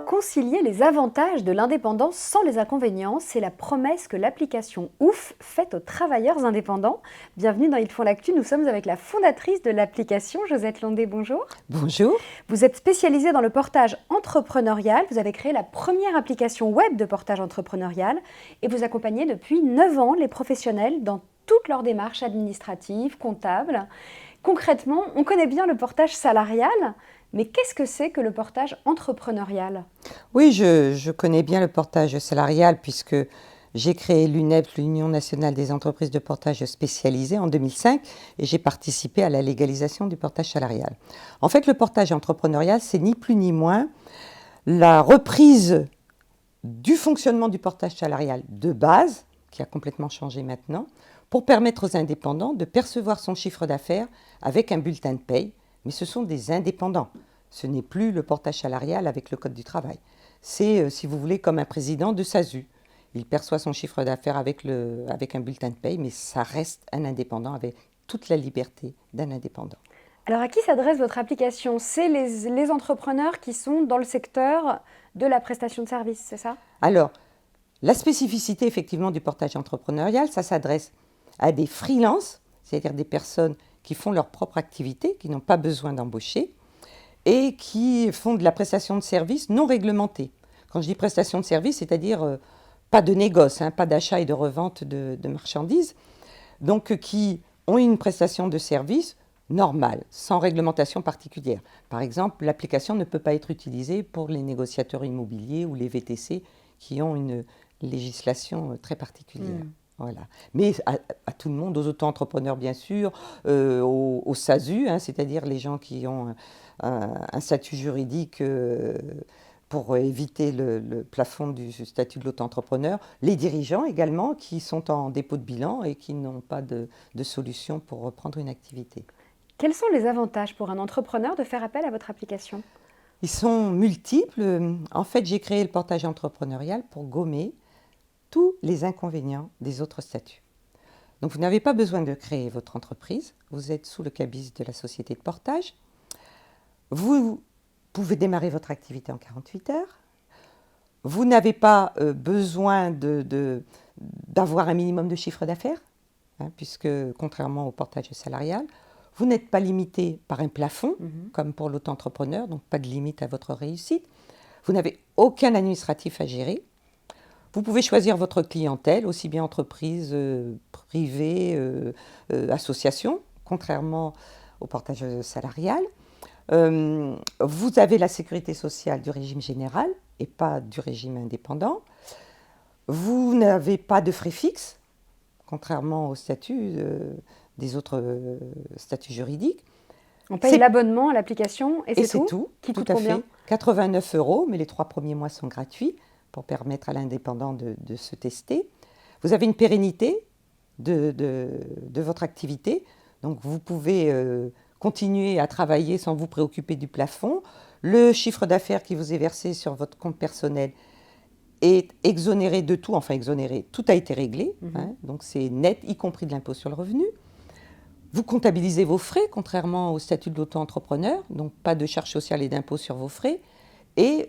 Concilier les avantages de l'indépendance sans les inconvénients, c'est la promesse que l'application Ouf fait aux travailleurs indépendants. Bienvenue dans Ils font l'actu, nous sommes avec la fondatrice de l'application, Josette Landé, bonjour. Bonjour. Vous êtes spécialisée dans le portage entrepreneurial, vous avez créé la première application web de portage entrepreneurial et vous accompagnez depuis 9 ans les professionnels dans toutes leurs démarches administratives, comptables. Concrètement, on connaît bien le portage salarial, mais qu'est-ce que c'est que le portage entrepreneurial ? Oui, je connais bien le portage salarial puisque j'ai créé l'UNEP, l'Union nationale des entreprises de portage spécialisées, en 2005 et j'ai participé à la légalisation du portage salarial. En fait, le portage entrepreneurial, c'est ni plus ni moins la reprise du fonctionnement du portage salarial de base, qui a complètement changé maintenant, pour permettre aux indépendants de percevoir son chiffre d'affaires avec un bulletin de paye. Mais ce sont des indépendants. Ce n'est plus le portage salarial avec le Code du travail. C'est, si vous voulez, comme un président de SASU. Il perçoit son chiffre d'affaires avec un bulletin de paye, mais ça reste un indépendant avec toute la liberté d'un indépendant. Alors à qui s'adresse votre application ? C'est les entrepreneurs qui sont dans le secteur de la prestation de services, c'est ça ? Alors, la spécificité effectivement du portage entrepreneurial, ça s'adresse à des freelances, c'est-à-dire des personnes qui font leur propre activité, qui n'ont pas besoin d'embaucher et qui font de la prestation de services non réglementée. Quand je dis prestation de services, c'est-à-dire pas de négoce, pas d'achat et de revente de marchandises, donc qui ont une prestation de service normale, sans réglementation particulière. Par exemple, l'application ne peut pas être utilisée pour les négociateurs immobiliers ou les VTC qui ont une législation très particulière. Voilà. Mais à tout le monde, aux auto-entrepreneurs bien sûr, aux SASU, c'est-à-dire les gens qui ont un statut juridique pour éviter le plafond du statut de l'auto-entrepreneur, les dirigeants également qui sont en dépôt de bilan et qui n'ont pas de solution pour reprendre une activité. Quels sont les avantages pour un entrepreneur de faire appel à votre application ? Ils sont multiples. En fait, j'ai créé le portage entrepreneurial pour gommer tous les inconvénients des autres statuts. Donc vous n'avez pas besoin de créer votre entreprise, vous êtes sous le cabis de la société de portage, vous pouvez démarrer votre activité en 48 heures, vous n'avez pas besoin d'avoir un minimum de chiffre d'affaires, puisque contrairement au portage salarial, vous n'êtes pas limité par un plafond, comme pour l'auto-entrepreneur, donc pas de limite à votre réussite, vous n'avez aucun administratif à gérer. Vous pouvez choisir votre clientèle, aussi bien entreprise, privée, association, contrairement au portage salarial. Vous avez la sécurité sociale du régime général et pas du régime indépendant. Vous n'avez pas de frais fixes, contrairement au statut des autres statuts juridiques. On paye l'abonnement à l'application et c'est tout. tout. Qui coûte à combien ? fait. 89 €, mais les 3 premiers mois sont gratuits pour permettre à l'indépendant de se tester. Vous avez une pérennité de votre activité, donc vous pouvez continuer à travailler sans vous préoccuper du plafond. Le chiffre d'affaires qui vous est versé sur votre compte personnel est exonéré de tout, enfin exonéré, tout a été réglé, donc c'est net, y compris de l'impôt sur le revenu. Vous comptabilisez vos frais, contrairement au statut de l'auto-entrepreneur, donc pas de charges sociales et d'impôts sur vos frais. Et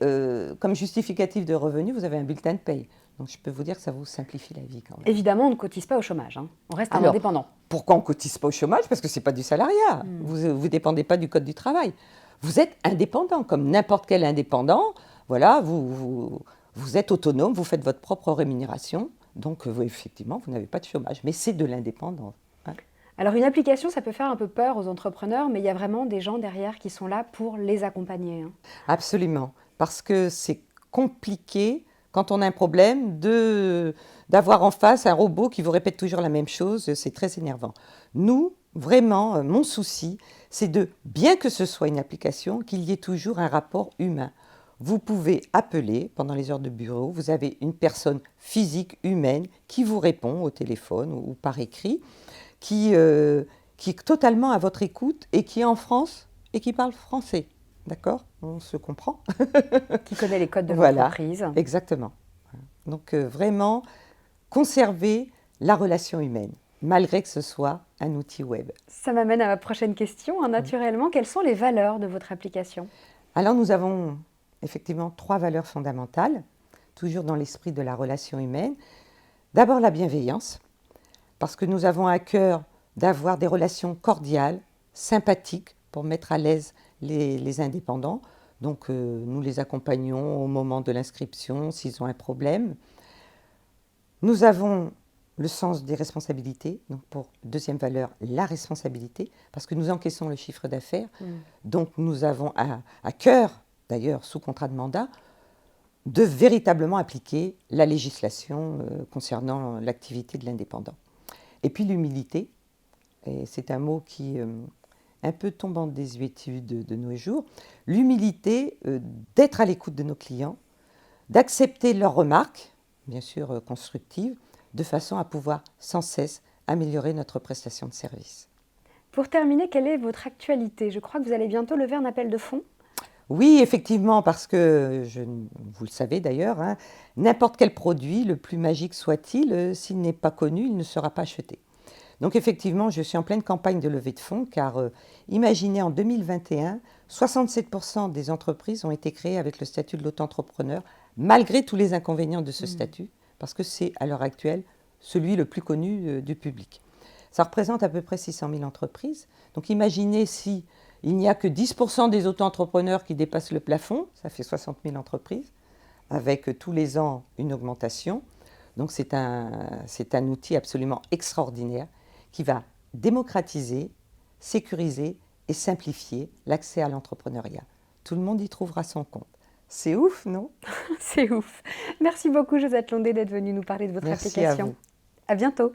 comme justificatif de revenus, vous avez un bulletin de paye. Donc je peux vous dire que ça vous simplifie la vie quand même. Évidemment, on ne cotise pas au chômage, on reste un indépendant. Pourquoi on ne cotise pas au chômage ? Parce que ce n'est pas du salariat. Vous ne dépendez pas du Code du travail. Vous êtes indépendant, comme n'importe quel indépendant. Voilà, vous êtes autonome, vous faites votre propre rémunération. Donc effectivement, vous n'avez pas de chômage. Mais c'est de l'indépendance. Alors une application, ça peut faire un peu peur aux entrepreneurs, mais il y a vraiment des gens derrière qui sont là pour les accompagner. Absolument, parce que c'est compliqué quand on a un problème d'avoir en face un robot qui vous répète toujours la même chose, c'est très énervant. Nous, vraiment, mon souci, c'est de, bien que ce soit une application, qu'il y ait toujours un rapport humain. Vous pouvez appeler pendant les heures de bureau, vous avez une personne physique, humaine, qui vous répond au téléphone ou par écrit, qui est totalement à votre écoute et qui est en France et qui parle français. D'accord ? On se comprend. Qui connaît les codes de l'entreprise. Voilà, exactement. Donc vraiment, conserver la relation humaine, malgré que ce soit un outil web. Ça m'amène à ma prochaine question, naturellement. Quelles sont les valeurs de votre application ? Alors nous avons effectivement 3 valeurs fondamentales, toujours dans l'esprit de la relation humaine. D'abord la bienveillance, parce que nous avons à cœur d'avoir des relations cordiales, sympathiques, pour mettre à l'aise les indépendants. Donc nous les accompagnons au moment de l'inscription s'ils ont un problème. Nous avons le sens des responsabilités, donc pour deuxième valeur, la responsabilité, parce que nous encaissons le chiffre d'affaires. Donc nous avons à cœur, d'ailleurs sous contrat de mandat, de véritablement appliquer la législation concernant l'activité de l'indépendant. Et puis l'humilité, et c'est un mot qui un peu tombe en désuétude de nos jours, l'humilité d'être à l'écoute de nos clients, d'accepter leurs remarques, bien sûr constructives, de façon à pouvoir sans cesse améliorer notre prestation de service. Pour terminer, quelle est votre actualité? Je crois que vous allez bientôt lever un appel de fonds. Oui, effectivement, parce que, vous le savez d'ailleurs, hein, n'importe quel produit, le plus magique soit-il, s'il n'est pas connu, il ne sera pas acheté. Donc effectivement, je suis en pleine campagne de levée de fonds, car imaginez en 2021, 67% des entreprises ont été créées avec le statut de l'auto-entrepreneur, malgré tous les inconvénients de ce statut, parce que c'est à l'heure actuelle celui le plus connu du public. Ça représente à peu près 600 000 entreprises. Donc imaginez si il n'y a que 10% des auto-entrepreneurs qui dépassent le plafond, ça fait 60 000 entreprises, avec tous les ans une augmentation. Donc c'est un outil absolument extraordinaire qui va démocratiser, sécuriser et simplifier l'accès à l'entrepreneuriat. Tout le monde y trouvera son compte. C'est ouf, non? C'est ouf. Merci beaucoup, Josette Londé, d'être venue nous parler de votre Merci application. à vous. À bientôt.